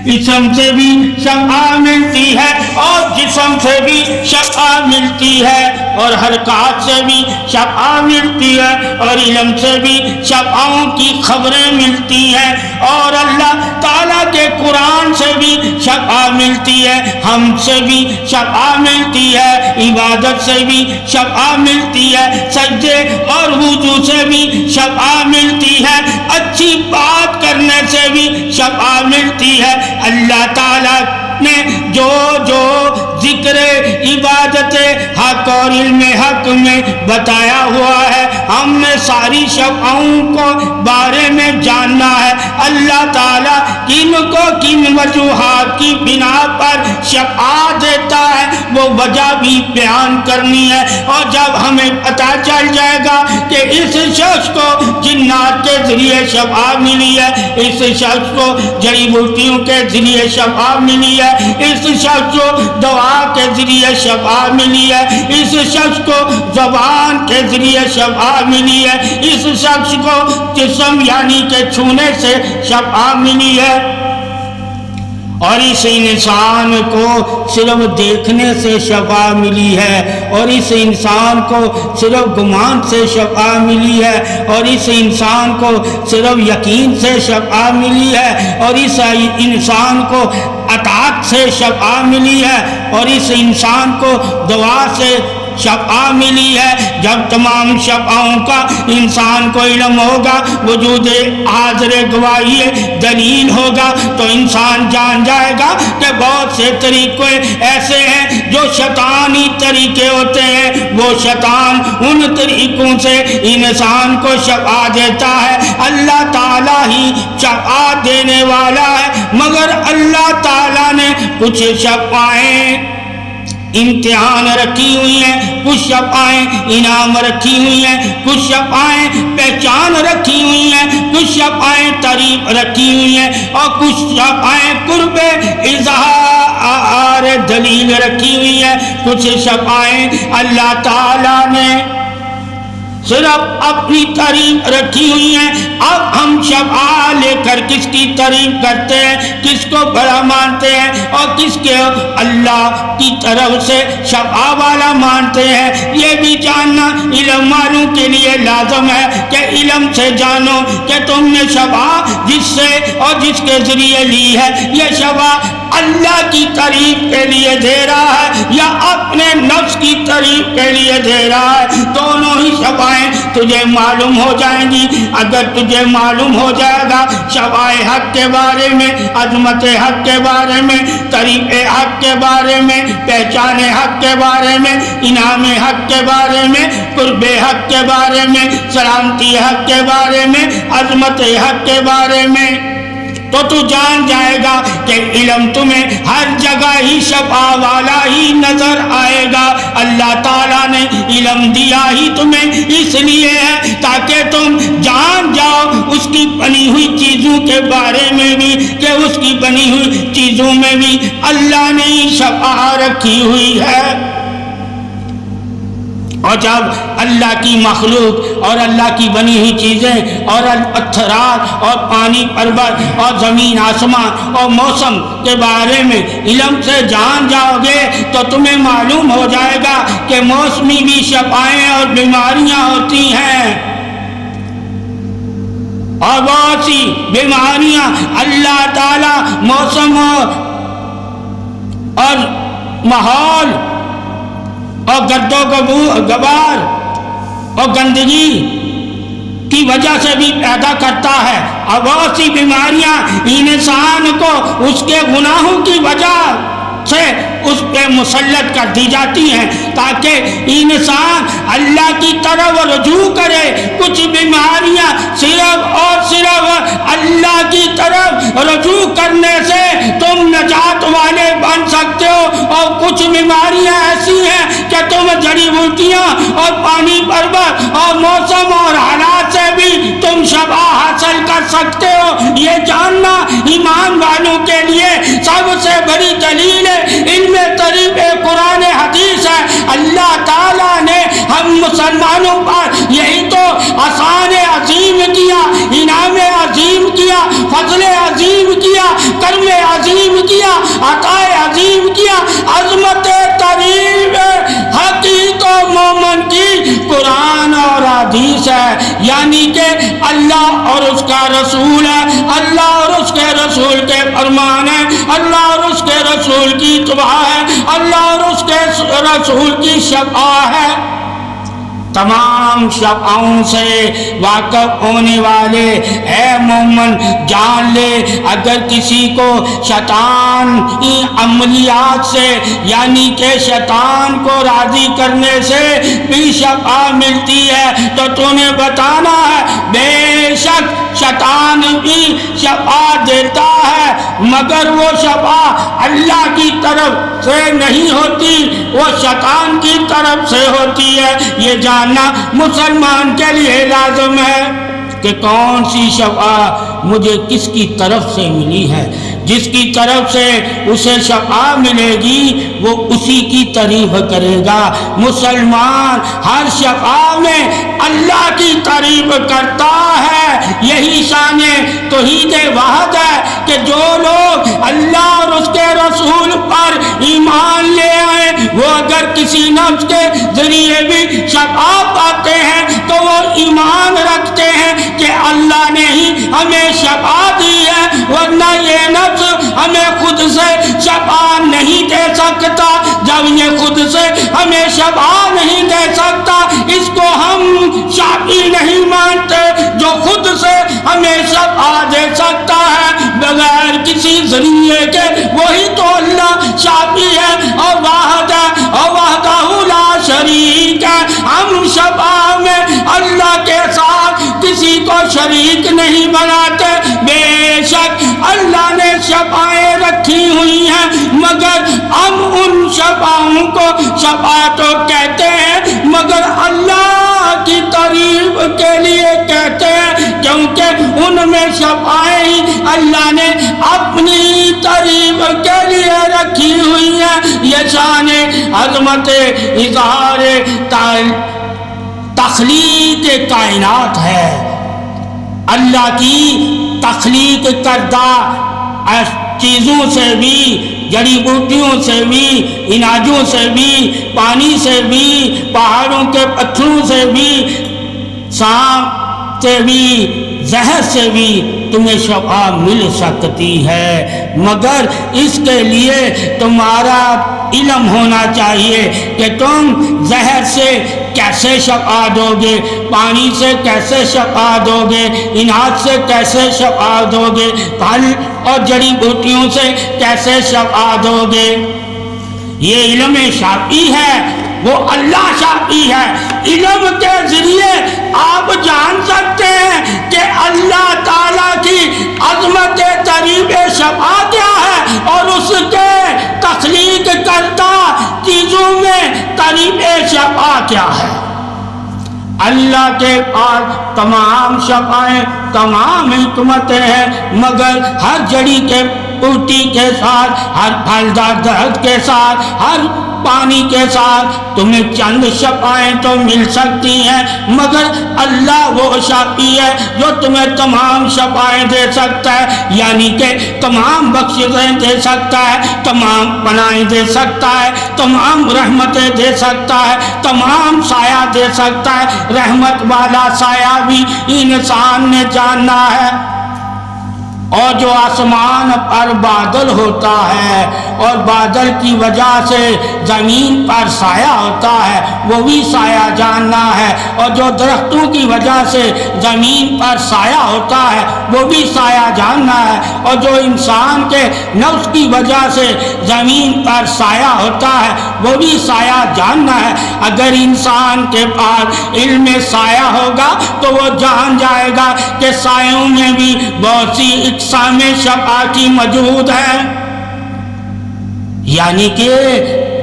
اسم سے بھی شفا ملتی ہے اور جسم سے بھی شفا ملتی ہے اور حرکات سے بھی شفا ملتی ہے اور علم سے بھی شفاؤں کی خبریں ملتی ہیں اور اللہ تعالیٰ کے قرآن سے بھی شفا ملتی ہے، ہم سے بھی شفا ملتی ہے، عبادت سے بھی شفا ملتی ہے، سجدے اور وضو سے بھی شفا ملتی ہے، اچھی بات کرنے سے بھی شفا ملتی ہے۔ اللہ تعالیٰ نے جو ذکر عبادت حق اور علم حق میں بتایا ہوا ہے، ہم نے ساری شفاؤں کو بارے میں جاننا ہے۔ اللہ تعالیٰ کن کو کن وجوہات کی بنا پر شفا دیتا ہے وہ وجہ بھی بیان کرنی ہے، اور جب ہمیں پتہ چل جائے گا کہ اس شخص کو جنات کے ذریعے شفا ملی ہے، اس شخص کو جڑی بوٹیوں کے ذریعے شفا ملی ہے، اس شخص کو دعا کے ذریعے شفا ملی ہے، اس شخص کو زبان کے ذریعے شفا ملی ہے، اس شخص کو جسم یعنی کہ چھونے سے شفا ملی ہے، اور اس انسان کو صرف دیکھنے سے شفا ملی ہے، اور اس انسان کو صرف گمان سے شفا ملی ہے، اور اس انسان کو صرف یقین سے شفا ملی ہے، اور اس انسان کو اطاعت سے شفا ملی ہے، اور اس انسان کو دعا سے شفا ملی ہے۔ جب تمام شفاؤں کا انسان کو علم ہوگا، وجود حاضر گواہی دلیل ہوگا، تو انسان جان جائے گا کہ بہت سے طریقے ایسے ہیں جو شیطانی طریقے ہوتے ہیں، وہ شیطان ان طریقوں سے انسان کو شفا دیتا ہے۔ اللہ تعالیٰ ہی شفا دینے والا ہے، مگر اللہ تعالیٰ نے کچھ شفائیں امتحان رکھی ہوئی ہیں، کچھ شفائیں انعام رکھی ہوئی ہیں، کچھ شفائیں پہچان رکھی ہوئی ہیں، کچھ شفائیں تعریف رکھی ہوئی ہیں، اور کچھ شفائیں قرب اظہار دلیل رکھی ہوئی ہیں۔ کچھ شفائیں اللہ تعالیٰ نے صرف اپنی تعریف رکھی ہوئی ہیں۔ اب ہم شفا لے کر کس کی تعریف کرتے ہیں، کس کو بڑا مانتے ہیں، اور کس کے اللہ کی طرف سے شفا والا مانتے ہیں، یہ بھی جاننا علم والوں کے لیے لازم ہے کہ علم سے جانو کہ تم نے شفا جس سے اور جس کے ذریعے لی ہے، یہ شفا اللہ کی تعریف کے لیے دے رہا ہے یا اپنے نفس کی تعریف کے لیے دے رہا ہے۔ دونوں ہی شفائیں تجھے معلوم ہو جائیں گی۔ اگر تجھے معلوم ہو جائے گا شفائے حق کے بارے میں، عظمت حق کے بارے میں، تعریف حق کے بارے میں، پہچان حق کے بارے میں، انعام حق کے بارے میں، قرب حق کے بارے میں، سلامتی حق کے بارے میں، عظمت حق کے بارے میں، تو تو جان جائے گا کہ علم تمہیں ہر جگہ ہی شفا والا ہی نظر آئے گا۔ اللہ تعالیٰ نے علم دیا ہی تمہیں اس لیے ہے تاکہ تم جان جاؤ اس کی بنی ہوئی چیزوں کے بارے میں بھی کہ اس کی بنی ہوئی چیزوں میں بھی اللہ نے ہی شفا رکھی ہوئی ہے۔ اور جب اللہ کی مخلوق اور اللہ کی بنی ہوئی چیزیں اور پتھرات اور پانی پربت اور زمین آسمان اور موسم کے بارے میں علم سے جان جاؤ گے تو تمہیں معلوم ہو جائے گا کہ موسمی بھی شفائیں اور بیماریاں ہوتی ہیں، اور بہت سی بیماریاں اللہ تعالیٰ موسم اور ماحول اور گرد و غبار اور گندگی کی وجہ سے بھی پیدا کرتا ہے، اور بہت سی بیماریاں انسان کو اس کے گناہوں کی وجہ سے اس پہ مسلط کر دی جاتی ہیں تاکہ انسان اللہ کی طرف رجوع کرے۔ کچھ بیماریاں صرف اور صرف اللہ کی طرف رجوع کرنے سے تم نجات والے بن سکتے ہو، اور کچھ بیماریاں ایسی ہیں کہ تم جڑی بوٹیاں اور پانی پربت اور موسم اور حالات سے بھی تم شفا حاصل کر سکتے ہو۔ یہ جاننا ایمان والوں کے لیے سب سے بڑی دلیل علم طریق قرآن حدیث ہے۔ اللہ تعالیٰ نے ہم مسلمانوں پر یہی تو احسان عظیم کیا، انعام عظیم کیا، فضل عظیم کیا، کرم عظیم کیا، عطا عظیم کیا، عظمت ترین حقیقت و مومن کی قرآن اور حدیث ہے، یعنی کہ اللہ اور اس کا رسول ہے، اللہ اور اس کے رسول کے فرمان ہے، اللہ اور اس کے رسول کی اتباع ہے، اللہ اور اس کے رسول کی شفاعت ہے۔ تمام شفاعوں سے واقف ہونے والے اے مومن جان لے، اگر کسی کو شیطان عملیات سے یعنی کہ شیطان کو راضی کرنے سے بھی شفاعت ملتی ہے تو تو نے بتانا ہے بے شک شیطان بھی شفاعت دیتا ہے، مگر وہ شفاعت اللہ کی طرف سے نہیں ہوتی، وہ شیطان کی طرف سے ہوتی ہے۔ یہ جاننا مسلمان کے لیے لازم ہے کہ کون سی شفاعت مجھے کس کی طرف سے ملی ہے۔ جس کی طرف سے اسے شفاعت ملے گی وہ اسی کی تعریف کرے گا۔ مسلمان ہر شفاعت میں اللہ کی تعریف کرتا ہے، یہی شان توحید وحد ہے کہ جو لوگ اللہ اور اس کے رسول پر ایمان لے آئے وہ اگر کسی نفس کے ذریعے بھی شفاعت پاتے ہیں تو وہ ایمان رکھتے ہیں کہ اللہ نے ہی ہمیں شفاعت دی ہے، ورنہ یہ نفس ہمیں خود سے شفاعت نہیں دے سکتا۔ جب یہ خود سے ہمیں شفاعت نہیں دے سکتا اس کو ہم شافی نہیں مانتے، جو خود سے ہمیں شفاعت دے سکتا ہے بغیر کسی ذریعے کے، وہی تو اللہ شافی ہے اور واحد ہے اور وحدہ لا شریک ہے۔ ہم شفاعت میں اللہ کے ساتھ کسی کو شریک نہیں بناتے۔ بے شک اللہ نے شفاعتیں رکھی ہوئی ہیں مگر ہم ان شفاعتوں کو شفاعت تو کہتے ہیں مگر اللہ کی تعریف کے لیے کہتے ہیں، کیونکہ ان میں شفاعتیں ہی اللہ نے اپنی تعریف کے لیے رکھی ہوئی ہیں۔ یہ شان عظمت اظہار تخلیق کائنات ہے، اللہ کی تخلیق کردہ چیزوں سے بھی، جڑی بوٹیوں سے بھی، اناجوں سے بھی، پانی سے بھی، پہاڑوں کے پتھروں سے بھی، سانپ سے بھی، زہر سے بھی تمہیں شفاعت مل سکتی ہے، مگر اس کے لیے تمہارا علم ہونا چاہیے کہ تم زہر سے کیسے شفاعت دو گے، پانی سے کیسے شفاعت دو گے، اناج سے کیسے شفاعت دو گے، پھل اور جڑی بوٹیوں سے کیسے شفاعت دو گے۔ یہ علم شافی ہے، وہ اللہ شافی ہے۔ علم کے ذریعے آپ جان سکتے ہیں کہ اللہ تعالیٰ کی عظمت تعریف شفاعت کیا ہے اور اس کے تخلیق کردہ چیزوں میں تعریف شفاعت کیا ہے۔ اللہ کے پاس تمام شفاعتیں، تمام حکمتیں ہیں، مگر ہر جڑی کے بوٹی کے ساتھ، ہر پھلدار درخت کے ساتھ، ہر پانی کے ساتھ تمہیں چند شفاعتیں تو مل سکتی ہیں، مگر اللہ وہ شافی ہے جو تمہیں تمام شفاعتیں دے سکتا ہے، یعنی کہ تمام بخششیں دے سکتا ہے، تمام پناہیں دے سکتا ہے، تمام رحمتیں دے سکتا ہے، تمام سایہ دے سکتا ہے۔ رحمت والا سایہ بھی انسان نے جاننا ہے، اور جو آسمان پر بادل ہوتا ہے اور بادل کی وجہ سے زمین پر سایہ ہوتا ہے وہ بھی سایہ جاننا ہے، اور جو درختوں کی وجہ سے زمین پر سایہ ہوتا ہے وہ بھی سایہ جاننا ہے، اور جو انسان کے نفس کی وجہ سے زمین پر سایہ ہوتا ہے وہ بھی سایہ جاننا ہے۔ اگر انسان کے پاس علم سایہ ہوگا تو وہ جان جائے گا کہ سایوں میں بھی بہت سی اقسام شفاعت موجود ہے، یعنی کہ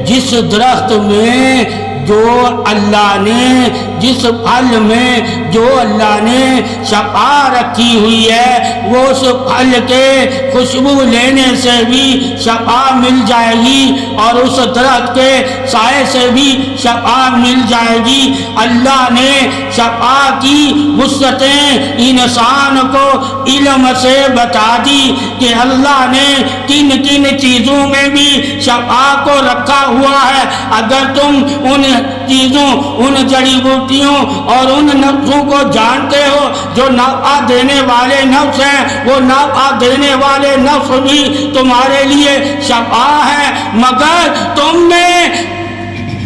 جس درخت میں جو اللہ نے جس پھل میں جو اللہ نے شفا رکھی ہوئی ہے وہ اس پھل کے خوشبو لینے سے بھی شفا مل جائے گی اور اس درخت کے سائے سے بھی شفا مل جائے گی۔ اللہ نے شفا کی وسعتیں انسان کو علم سے بتا دی کہ اللہ نے کن کن چیزوں میں بھی شفا کو رکھا ہوا ہے۔ اگر تم ان چیزوں، ان جڑی بوٹیوں اور ان نفسوں کو جانتے ہو جو نفع دینے والے نفس ہیں، وہ نفع دینے والے نفس بھی تمہارے لیے شفا ہے، مگر تم نے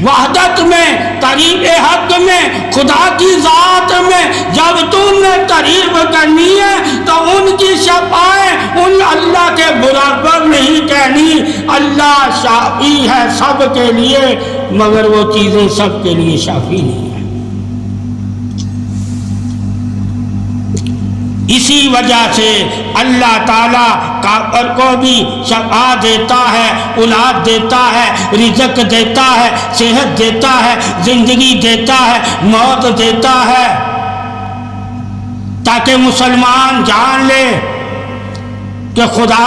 وحدت میں، طریق حق میں، خدا کی ذات میں جب تم نے تعریف کرنی ہے تو ان کی شفاعیں ان اللہ کے برابر نہیں کہنی۔ اللہ شافی ہے سب کے لیے، مگر وہ چیزیں سب کے لیے شافی نہیں ہیں۔ اسی وجہ سے اللہ تعالیٰ کافر کو بھی شفا دیتا ہے، اولاد دیتا ہے، رزق دیتا ہے، صحت دیتا ہے، زندگی دیتا ہے، موت دیتا ہے، تاکہ مسلمان جان لے کہ خدا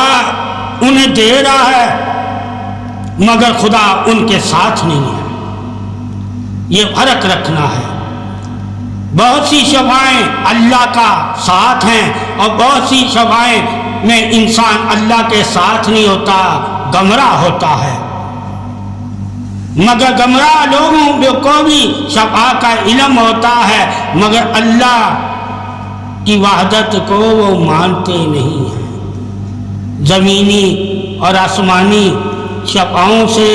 انہیں دے رہا ہے مگر خدا ان کے ساتھ نہیں ہے۔ یہ فرق رکھنا ہے۔ بہت سی شفاعیں اللہ کا ساتھ ہیں اور بہت سی شفاعیں میں انسان اللہ کے ساتھ نہیں ہوتا، گمراہ ہوتا ہے، مگر گمراہ لوگوں کو بھی شفاع کا علم ہوتا ہے مگر اللہ کی وحدت کو وہ مانتے نہیں ہیں۔ زمینی اور آسمانی شفاعوں سے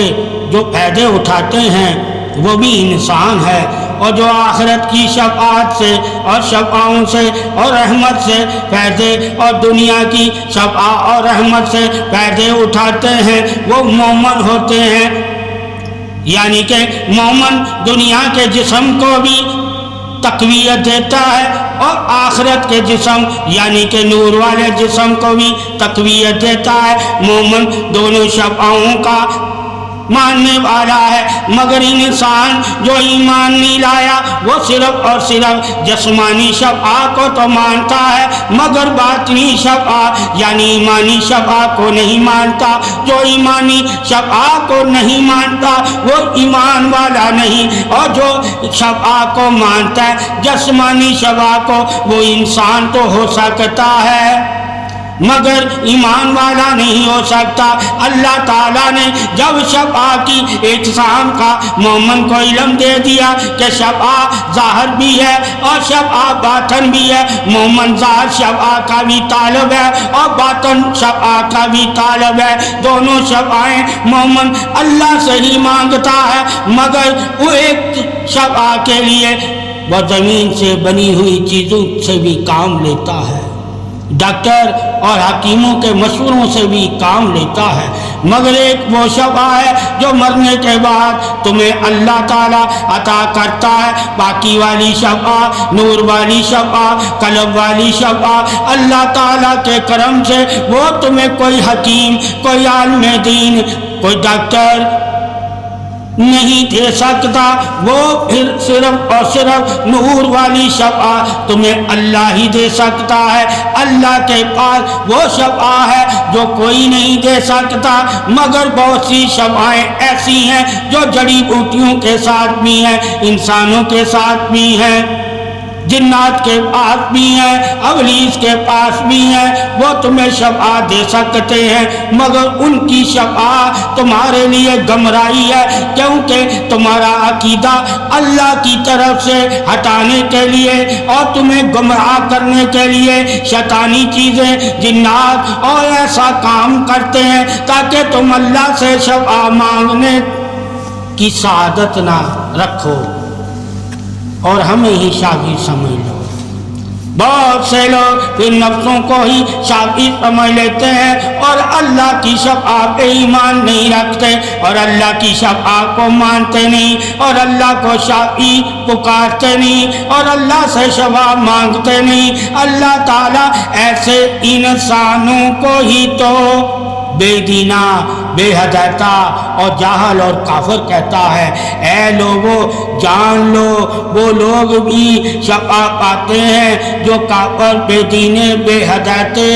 جو فائدے اٹھاتے ہیں وہ بھی انسان ہے، اور جو آخرت کی شفاعت سے اور شفاعوں سے اور رحمت سے فائدے اور دنیا کی شفاع اور رحمت سے فائدے اٹھاتے ہیں وہ مومن ہوتے ہیں۔ یعنی کہ مومن دنیا کے جسم کو بھی تقویت دیتا ہے اور آخرت کے جسم یعنی کہ نور والے جسم کو بھی تقویت دیتا ہے۔ مومن دونوں شفاعوں کا ماننے والا ہے، مگر انسان جو ایمان نہیں لایا وہ صرف اور صرف جسمانی شفاع کو تو مانتا ہے مگر باطنی شفاع یعنی ایمانی شفاع کو نہیں مانتا۔ جو ایمانی شفاع کو نہیں مانتا وہ ایمان والا نہیں، اور جو شفاع کو مانتا ہے جسمانی شفاع کو وہ انسان تو ہو سکتا ہے مگر ایمان والا نہیں ہو سکتا۔ اللہ تعالیٰ نے جب شفاع کی اقسام کا مومن کو علم دے دیا کہ شفاع ظاہر بھی ہے اور شفاع باطن بھی ہے، مومن ظاہر شفاع کا بھی طالب ہے اور باطن شفاع کا بھی طالب ہے۔ دونوں شفاعیں مومن اللہ سے ہی مانگتا ہے مگر وہ ایک شفاع کے لیے وہ زمین سے بنی ہوئی چیزوں سے بھی کام لیتا ہے، ڈاکٹر اور حکیموں کے مشوروں سے بھی کام لیتا ہے، مگر ایک وہ شفاع ہے جو مرنے کے بعد تمہیں اللہ تعالیٰ عطا کرتا ہے۔ باقی والی شفاع، نور والی شفاع، قلب والی شفاع اللہ تعالیٰ کے کرم سے وہ تمہیں کوئی حکیم، کوئی عالم دین، کوئی ڈاکٹر نہیں دے سکتا، وہ پھر صرف اور صرف نور والی شفاع تمہیں اللہ ہی دے سکتا ہے۔ اللہ کے پاس وہ شفاع ہے جو کوئی نہیں دے سکتا، مگر بہت سی شفاعیں ایسی ہیں جو جڑی بوٹیوں کے ساتھ بھی ہیں، انسانوں کے ساتھ بھی ہیں، جنات کے پاس بھی ہیں، ابلیس کے پاس بھی ہیں، وہ تمہیں شفاع دے سکتے ہیں مگر ان کی شفاع تمہارے لیے گمراہی ہے، کیونکہ تمہارا عقیدہ اللہ کی طرف سے ہٹانے کے لیے اور تمہیں گمراہ کرنے کے لیے شیطانی چیزیں، جنات اور ایسا کام کرتے ہیں تاکہ تم اللہ سے شفاع مانگنے کی سعادت نہ رکھو اور ہمیں ہی شافی سمجھ لو۔ بہت سے لوگ پھر نفسوں کو ہی شافی سمجھ لیتے ہیں اور اللہ کی شفاع پہ ایمان نہیں رکھتے اور اللہ کی شفاع کو مانتے نہیں اور اللہ کو شافی پکارتے نہیں اور اللہ سے شفاع مانگتے نہیں۔ اللہ تعالیٰ ایسے انسانوں کو ہی تو بے دینا، بے ہدایتا اور جاہل اور کافر کہتا ہے اے لوگوں جان لو وہ لوگ بھی شفا پاتے ہیں جو کافر، بے دینے، بے ہدایتے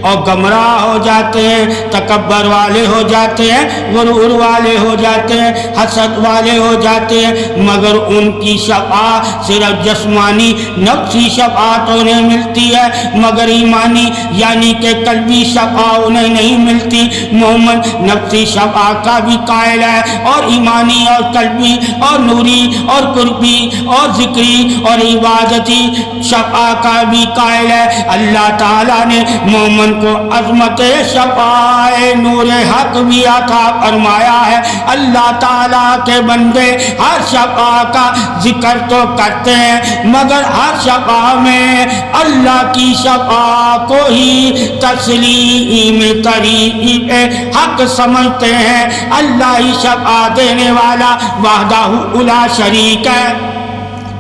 اور گمراہ ہو جاتے ہیں، تکبر والے ہو جاتے ہیں، غرور والے ہو جاتے ہیں، حسد والے ہو جاتے ہیں، مگر ان کی شفا صرف جسمانی نفسی شفا تو انہیں ملتی ہے مگر ایمانی یعنی کہ قلبی شفا انہیں نہیں ملتی۔ مومن نفسی شفا کا بھی قائل ہے اور ایمانی اور قلبی اور نوری اور قربی اور ذکری اور عبادتی شفا کا بھی قائل ہے۔ اللہ تعالیٰ نے مومن کو عظمت شفاء نور حق بھی عطا فرمایا ہے۔ اللہ تعالیٰ کے بندے ہر شفاء کا ذکر تو کرتے ہیں مگر ہر شفاء میں اللہ کی شفاء کو ہی تسلیم طریق حق سمجھتے ہیں۔ اللہ ہی شفاء دینے والا وحدہ لا شریک ہے۔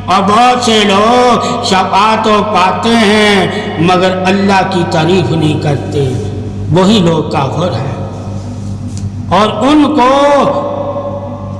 اور بہت سے لوگ شفا تو پاتے ہیں مگر اللہ کی تعریف نہیں کرتے، وہی لوگ کافر ہیں اور ان کو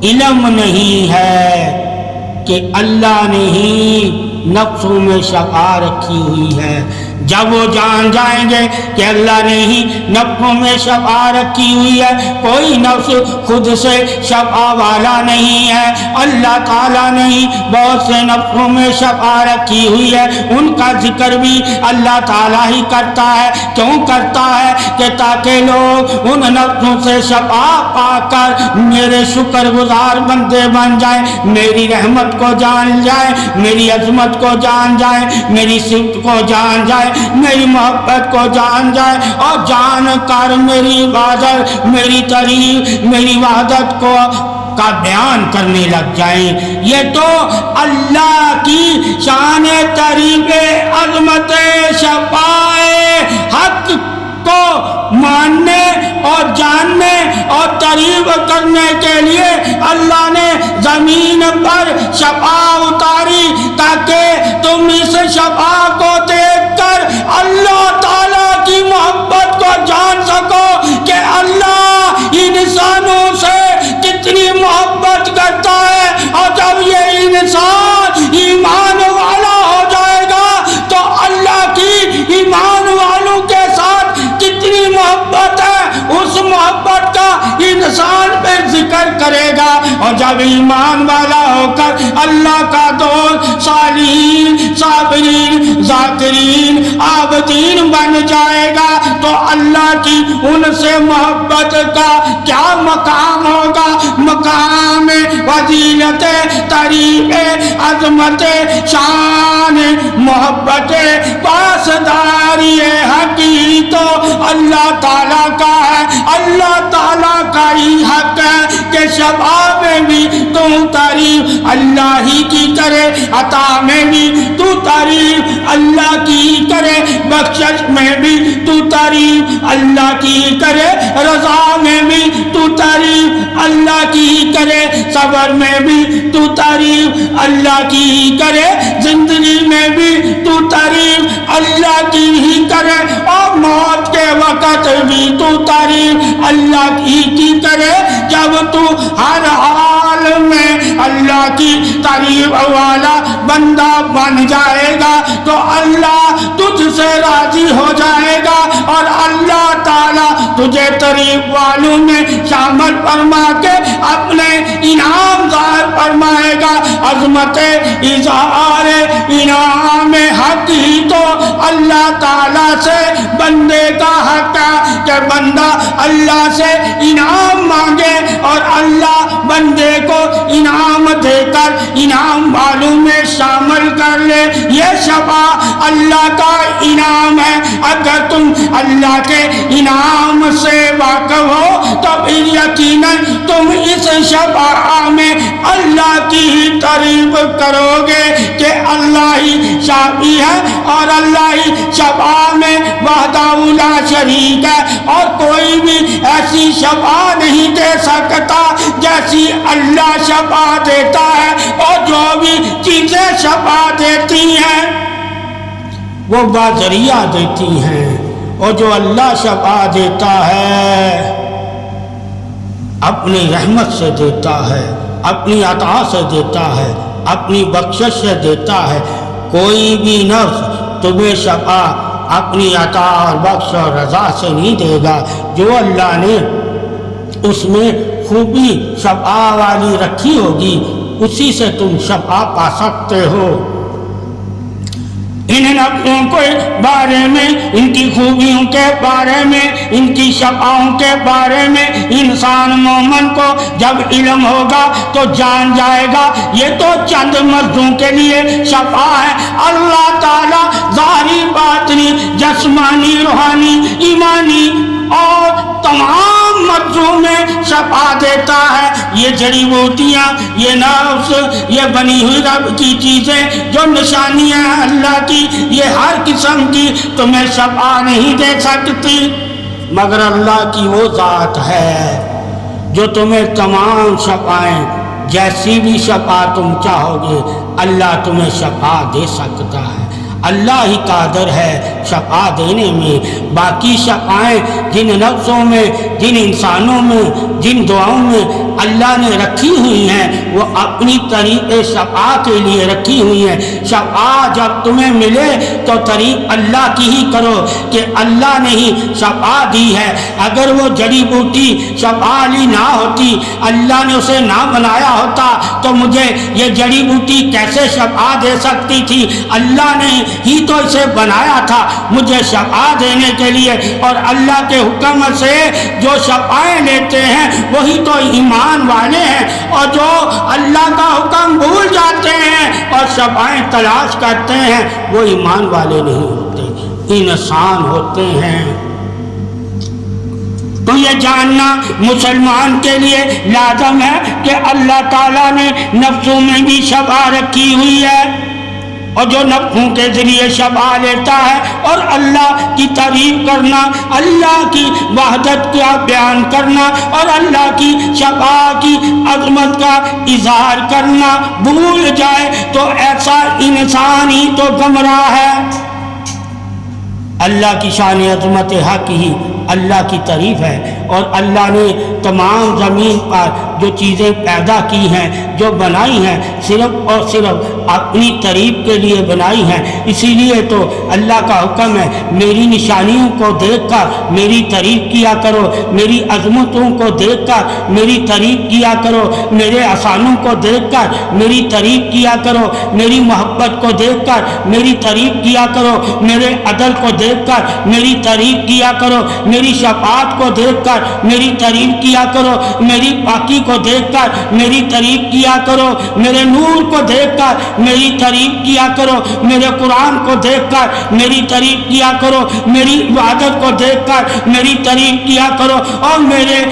علم نہیں ہے کہ اللہ نے ہی نفسوں میں شفا رکھی ہوئی ہے۔ جب وہ جان جائیں گے کہ اللہ نے ہی نفسوں میں شفا رکھی ہوئی ہے، کوئی نفس خود سے شفا والا نہیں ہے، اللہ تعالیٰ نے ہی بہت سے نفسوں میں شفا رکھی ہوئی ہے، ان کا ذکر بھی اللہ تعالیٰ ہی کرتا ہے۔ کیوں کرتا ہے؟ کہ تاکہ لوگ ان نفسوں سے شفا پا کر میرے شکر گزار بندے بن جائیں، میری رحمت کو جان جائیں، میری عظمت کو جان جائیں، میری صفت کو جان جائیں، میری محبت کو جان جائے اور جان کر میری عبادت، میری تعریف، میری وحدت کو کا بیان کرنے لگ جائیں۔ یہ تو اللہ کی شان تعریف عظمت شفاء حق کو ماننے اور جاننے اور تعریف کرنے کے لیے اللہ نے زمین پر شفا اتاری تاکہ تم اس شفا کو دیکھ کر اللہ تعالیٰ کی محبت کو جان سکو کہ اللہ انسانوں سے کتنی محبت کرتا ہے۔ اور جب یہ انسان ایمان والا ہو جائے گا تو اللہ کی ایمان والوں کے ساتھ کتنی محبت ہے اس محبت کا انسان پہ ذکر کرے گا۔ اور جب ایمان والا ہو کر اللہ کا دوست، صالحین، صابرین، ذاکرین، عابدین بن جائے گا تو اللہ کی ان سے محبت کا کیا مقام ہوگا؟ مقام فضیلت، تعریف، عظمت، شان، محبت، پاسداری حقی تو اللہ تعالیٰ کا ہے۔ اللہ تعالیٰ کا ہی حق ہے کہ شفا میں بھی تو تعریف اللہ ہی کی کرے، عطا میں بھی تو تعریف اللہ کی کرے، بخشش میں بھی تو تعریف اللہ کی کرے، رضا میں بھی تو تعریف اللہ کی کرے، صبر میں بھی تو تعریف اللہ کی کرے، زندگی میں بھی تو تعریف اللہ کی ہی کرے، اور موت کے وقت بھی تو تعریف اللہ کی کرے۔ جب تو ہر حال میں اللہ کی تعریف والا بندہ بن جائے گا تو اللہ تجھ سے راضی ہو جائے گا اور اللہ تعالیٰ تجھے تعریف والوں میں شامل فرما کے اپنے انعام ظاہر فرمائے گا۔ عظمت اظہار انعام حق ہی تو اللہ تعالیٰ سے بندے کا حق ہے کہ بندہ اللہ سے انعام مانگے اور اللہ بندے کو انعام دے کر انعام والوں میں شامل کر لے۔ یہ شفا اللہ کا انعام ہے۔ اگر تم اللہ کے انعام سے واقف ہو تو پھر یقیناً تم اس شفا میں اللہ کی ہی تعریف کرو گے کہ اللہ ہی شافی ہے اور اللہ ہی شفا میں وحدہ لا شریک ہے، اور کوئی بھی ایسی شفا نہیں دے سکتا جیسی اللہ شفا دیتا ہے۔ اور جو بھی چیزیں شفا دیتی ہیں وہ باذریعہ دیتی ہیں، اور جو اللہ شفا دیتا ہے اپنی رحمت سے دیتا ہے، اپنی عطا سے دیتا ہے، اپنی بخشش سے دیتا ہے۔ کوئی بھی نفس تمہیں شفا اپنی عطا اور بخش اور رضا سے نہیں دے گا۔ جو اللہ نے اس میں خوبی شفا والی رکھی ہوگی اسی سے تم شفا پا سکتے ہو۔ ان نفسوں کے بارے میں، ان کی خوبیوں کے بارے میں، ان کی شفاؤں کے بارے میں انسان مومن کو جب علم ہوگا تو جان جائے گا یہ تو چند مردوں کے لیے شفا ہے۔ اللہ تعالیٰ ظاہری باطنی جسمانی روحانی ایمانی اور تمام مرضوں میں شفا دیتا ہے۔ یہ جڑی بوٹیاں، یہ نفس، یہ بنی ہوئی رب کی چیزیں جو نشانیاں ہیں اللہ کی، یہ ہر قسم کی تمہیں شفا نہیں دے سکتی، مگر اللہ کی وہ ذات ہے جو تمہیں تمام شفائیں، جیسی بھی شفا تم چاہو گے اللہ تمہیں شفا دے سکتا ہے۔ اللہ ہی قادر ہے شفا دینے میں۔ باقی شفائیں جن نفسوں میں، جن انسانوں میں، جن دعاؤں میں اللہ نے رکھی ہوئی ہیں وہ اپنی طریقے شفا کے لیے رکھی ہوئی ہیں۔ شفا جب تمہیں ملے تو طریق اللہ کی ہی کرو کہ اللہ نے ہی شفا دی ہے۔ اگر وہ جڑی بوٹی شفا علی نہ ہوتی، اللہ نے اسے نہ بنایا ہوتا تو مجھے یہ جڑی بوٹی کیسے شفا دے سکتی تھی؟ اللہ نے ہی تو اسے بنایا تھا مجھے شفا دینے کے لیے، اور اللہ کے حکم سے جو شفائیں لیتے ہیں وہی تو ایمان والے ہیں، اور جو اللہ کا حکم بھول جاتے ہیں اور شفائیں تلاش کرتے ہیں وہ ایمان والے نہیں ہوتے، انسان ہوتے ہیں۔ تو یہ جاننا مسلمان کے لیے لازم ہے کہ اللہ تعالیٰ نے نفسوں میں بھی شفا رکھی ہوئی ہے، اور جو نفسوں کے ذریعے شفا لیتا ہے، اور اللہ کی تعریف کرنا، اللہ کی وحدت کا بیان کرنا اور اللہ کی شفا کی عظمت کا اظہار کرنا بھول جائے تو ایسا انسان ہی تو گمراہ ہے۔ اللہ کی شان عظمت حق ہی اللہ کی تعریف ہے، اور اللہ نے تمام زمین پر جو چیزیں پیدا کی ہیں، جو بنائی ہیں، صرف اور صرف اپنی تعریف کے لیے بنائی ہیں۔ اسی لیے تو اللہ کا حکم ہے میری نشانیوں کو دیکھ کر میری تعریف کیا کرو، میری عظمتوں کو دیکھ کر میری تعریف کیا کرو، میرے احسانوں کو دیکھ کر میری تعریف کیا کرو، میری محبت کو دیکھ کر میری تعریف کیا کرو، میرے عدل کو دیکھ کر میری تعریف کیا کرو، میری شفاعت کو دیکھ کر میری تعریف کیا کرو، میری پاکی کو دیکھ کر میری تعریف کیا کرو، میرے نور کو دیکھ کر میری تعریف کیا کرو، میرے قرآن کو دیکھ کر میری تعریف کیا کرو، میری عبادت کو دیکھ کر میری تعریف کیا کرو، اور میرے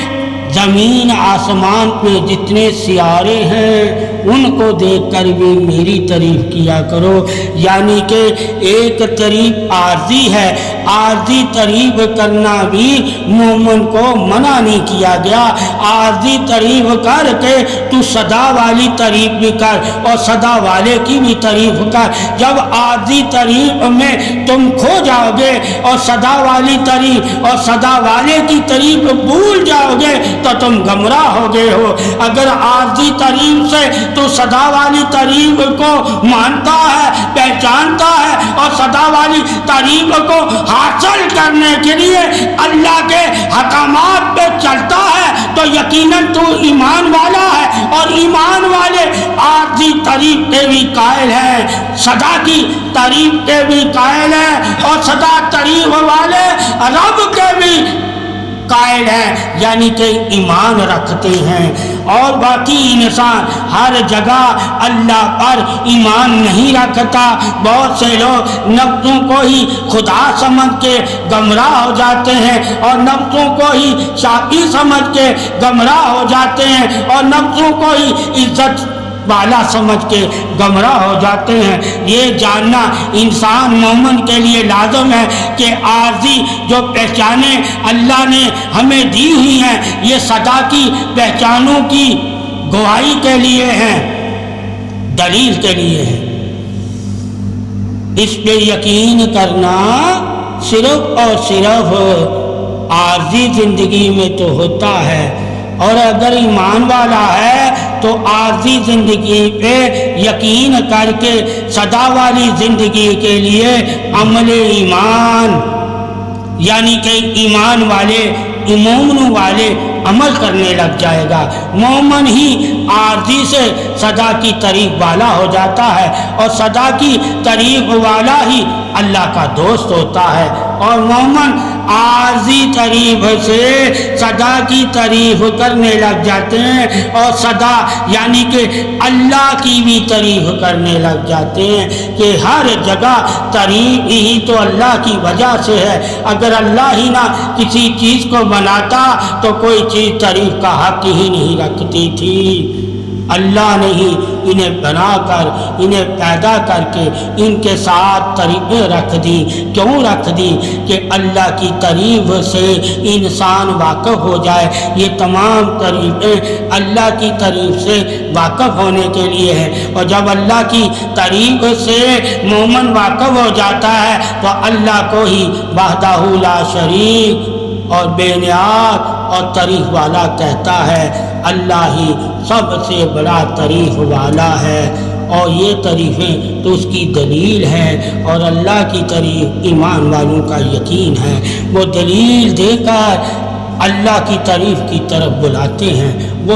زمین آسمان پہ جتنے سیارے ہیں ان کو دیکھ کر بھی میری تعریف کیا کرو۔ یعنی کہ ایک تعریف عارضی ہے، عارضی تعریف کرنا بھی مومن کو منع نہیں کیا گیا۔ عارضی تعریف کر کے تو صدا والی تعریف بھی کر اور صدا والے کی بھی تعریف کر۔ جب عارضی تعریف میں تم کھو جاؤ گے اور صدا والی تعریف اور صدا والے کی تعریف بھول جاؤ گے تو تم گمراہ ہو گئے ہو۔ اگر عارضی تعریف سے تو صدا والی تعریف کو مانتا ہے، پہچانتا ہے اور صدا والی تعریف کو حاصل کرنے کے لیے اللہ کے حکامات پہ چلتا ہے تو یقیناً تو ایمان والا ہے، اور ایمان والے عارضی تعریف کے بھی قائل ہیں، صدا کی تعریف کے بھی قائل ہیں، اور صدا تعریف والے رب کے بھی قائل ہیں، یعنی کہ ایمان رکھتے ہیں۔ اور باقی انسان ہر جگہ اللہ پر ایمان نہیں رکھتا۔ بہت سے لوگ نفسوں کو ہی خدا سمجھ کے گمراہ ہو جاتے ہیں، اور نفسوں کو ہی شافی سمجھ کے گمراہ ہو جاتے ہیں، اور نفسوں کو ہی عزت والا سمجھ کے گمراہ ہو جاتے ہیں۔ یہ جاننا انسان مومن کے لیے لازم ہے کہ عارضی جو پہچانیں اللہ نے ہمیں دی ہوئی ہیں یہ صدا کی پہچانوں کی گواہی کے لیے ہیں، دلیل کے لیے ہیں۔ اس پہ یقین کرنا صرف اور صرف عارضی زندگی میں تو ہوتا ہے، اور اگر ایمان والا ہے تو عارضی زندگی پہ یقین کر کے سدا والی زندگی کے لیے عمل ایمان یعنی کہ ایمان والے مومن والے عمل کرنے لگ جائے گا۔ مومن ہی عارضی سے سدا کی طریق والا ہو جاتا ہے، اور سدا کی طریق والا ہی اللہ کا دوست ہوتا ہے، اور مومن عارضی تعریف سے سدا کی تعریف کرنے لگ جاتے ہیں، اور سدا یعنی کہ اللہ کی بھی تعریف کرنے لگ جاتے ہیں کہ ہر جگہ تعریف ہی تو اللہ کی وجہ سے ہے۔ اگر اللہ ہی نہ کسی چیز کو بناتا تو کوئی چیز تعریف کا حق ہی نہیں رکھتی تھی۔ اللہ نے ہی انہیں بنا کر، انہیں پیدا کر کے ان کے ساتھ تعریفیں رکھ دی۔ کیوں رکھ دی؟ کہ اللہ کی تعریف سے انسان واقف ہو جائے۔ یہ تمام تعریفیں اللہ کی تعریف سے واقف ہونے کے لیے ہیں، اور جب اللہ کی تعریف سے مومن واقف ہو جاتا ہے تو اللہ کو ہی وحدہ لا شریک اور بے نیاز اور تعریف والا کہتا ہے۔ اللہ ہی سب سے بڑا تعریف والا ہے، اور یہ تعریفیں تو اس کی دلیل ہیں، اور اللہ کی تعریف ایمان والوں کا یقین ہے۔ وہ دلیل دے کر اللہ کی تعریف کی طرف بلاتے ہیں۔ وہ